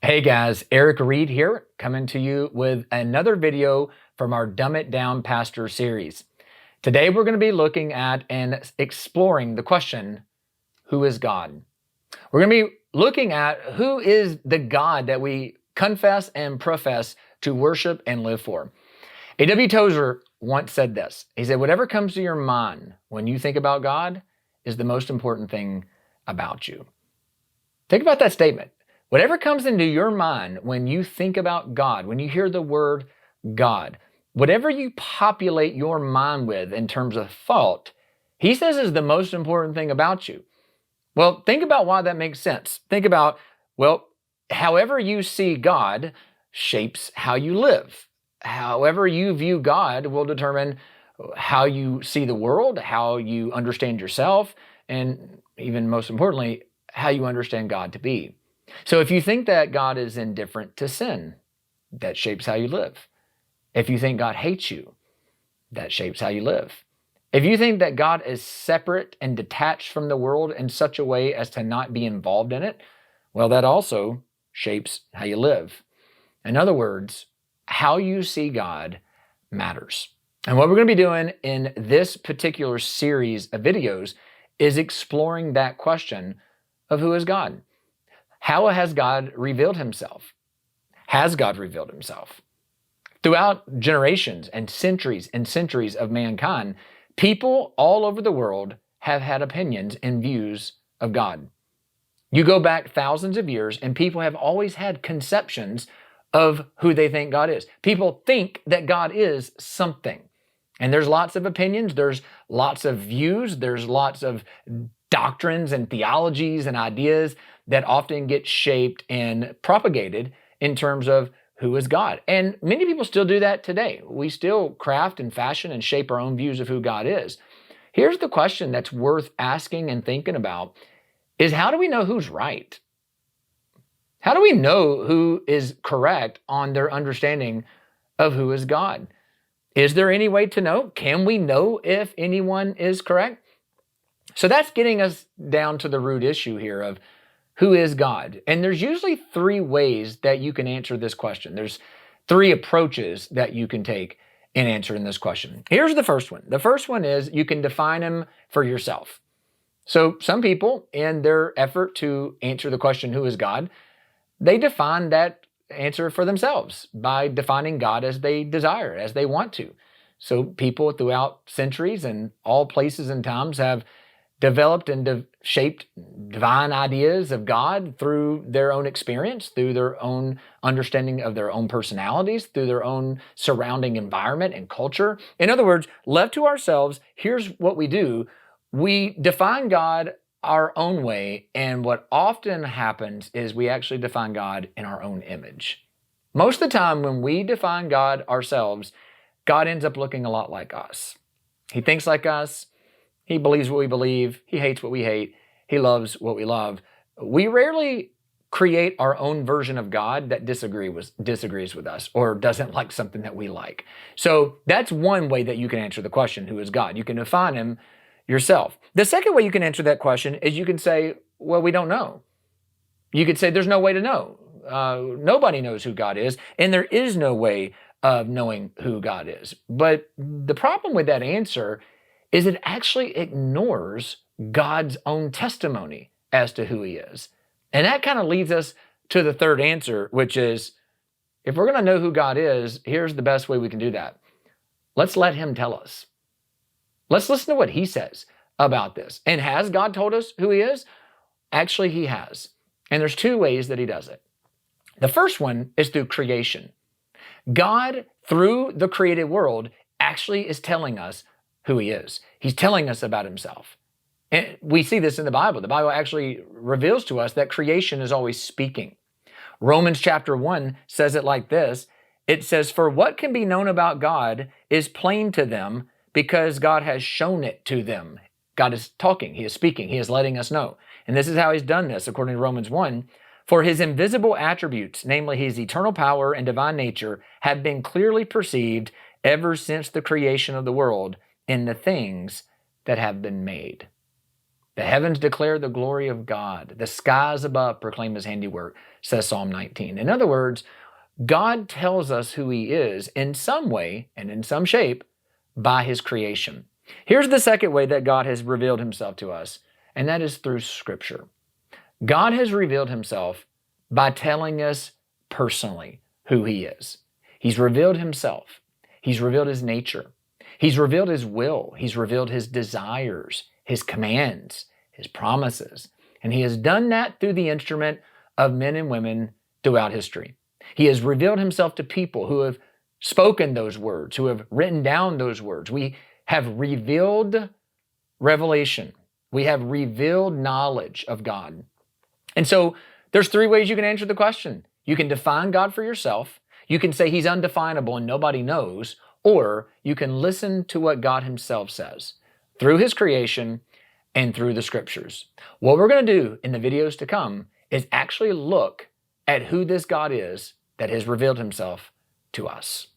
Hey guys, Erik Reed here, coming to you with another video from our Dumb It Down Pastor series. Today we're going to be looking at and exploring the question, who is God? We're going to be looking at who is the God that we confess and profess to worship and live for. A.W. Tozer once said this. He said, whatever comes to your mind when you think about God is the most important thing about you. Think about that statement. Whatever comes into your mind when you think about God, when you hear the word God, whatever you populate your mind with in terms of thought, he says is the most important thing about you. Well, think about why that makes sense. Think about, however you see God shapes how you live. However you view God will determine how you see the world, how you understand yourself, and even most importantly, how you understand God to be. So if you think that God is indifferent to sin, that shapes how you live. If you think God hates you, that shapes how you live. If you think that God is separate and detached from the world in such a way as to not be involved in it, well, that also shapes how you live. In other words, how you see God matters. And what we're going to be doing in this particular series of videos is exploring that question of who is God. How has God revealed himself? Has God revealed himself? Throughout generations and centuries of mankind, people all over the world have had opinions and views of God. You go back thousands of years and people have always had conceptions of who they think God is. People think that God is something. And there's lots of opinions, there's lots of views, there's lots of doctrines and theologies and ideas that often get shaped and propagated in terms of who is God. And many people still do that today. We still craft and fashion and shape our own views of who God is. Here's the question that's worth asking and thinking about is how do we know who's right? How do we know who is correct on their understanding of who is God? Is there any way to know? Can we know if anyone is correct? So that's getting us down to the root issue here of who is God? And there's usually three ways that you can answer this question. There's three approaches that you can take in answering this question. Here's the first one. The first one is you can define him for yourself. So some people, in their effort to answer the question, who is God, they define that answer for themselves by defining God as they desire, as they want to. So people throughout centuries and all places and times have developed and shaped divine ideas of God through their own experience, through their own understanding of their own personalities, through their own surrounding environment and culture. In other words, left to ourselves, here's what we do. We define God our own way, and what often happens is we actually define God in our own image. Most of the time when we define God ourselves, God ends up looking a lot like us. He thinks like us. He believes what we believe. He hates what we hate. He loves what we love. We rarely create our own version of God that disagrees with us or doesn't like something that we like. So that's one way that you can answer the question, who is God? You can define him yourself. The second way you can answer that question is you can say, well, we don't know. You could say there's no way to know. Nobody knows who God is, and there is no way of knowing who God is. But the problem with that answer is it actually ignores God's own testimony as to who he is. And that kind of leads us to the third answer, which is, if we're going to know who God is, here's the best way we can do that. Let's let him tell us. Let's listen to what he says about this. And has God told us who he is? Actually, he has. And there's two ways that he does it. The first one is through creation. God, through the created world, actually is telling us who he is. He's telling us about himself. And we see this in the Bible. The Bible actually reveals to us that creation is always speaking. Romans chapter 1 says it like this. It says, for what can be known about God is plain to them because God has shown it to them. God is talking. He is speaking. He is letting us know. And this is how he's done this, according to Romans 1. For his invisible attributes, namely his eternal power and divine nature, have been clearly perceived ever since the creation of the world in the things that have been made. The heavens declare the glory of God. The skies above proclaim his handiwork, says Psalm 19. In other words, God tells us who he is in some way and in some shape by his creation. Here's the second way that God has revealed himself to us, and that is through Scripture. God has revealed himself by telling us personally who he is. He's revealed himself. He's revealed his nature. He's revealed his will. He's revealed his desires, his commands, his promises. And he has done that through the instrument of men and women throughout history. He has revealed himself to people who have spoken those words, who have written down those words. We have revealed revelation. We have revealed knowledge of God. And so there's three ways you can answer the question. You can define God for yourself. You can say he's undefinable and nobody knows, or you can listen to what God himself says through his creation and through the scriptures. What we're going to do in the videos to come is actually look at who this God is that has revealed himself to us.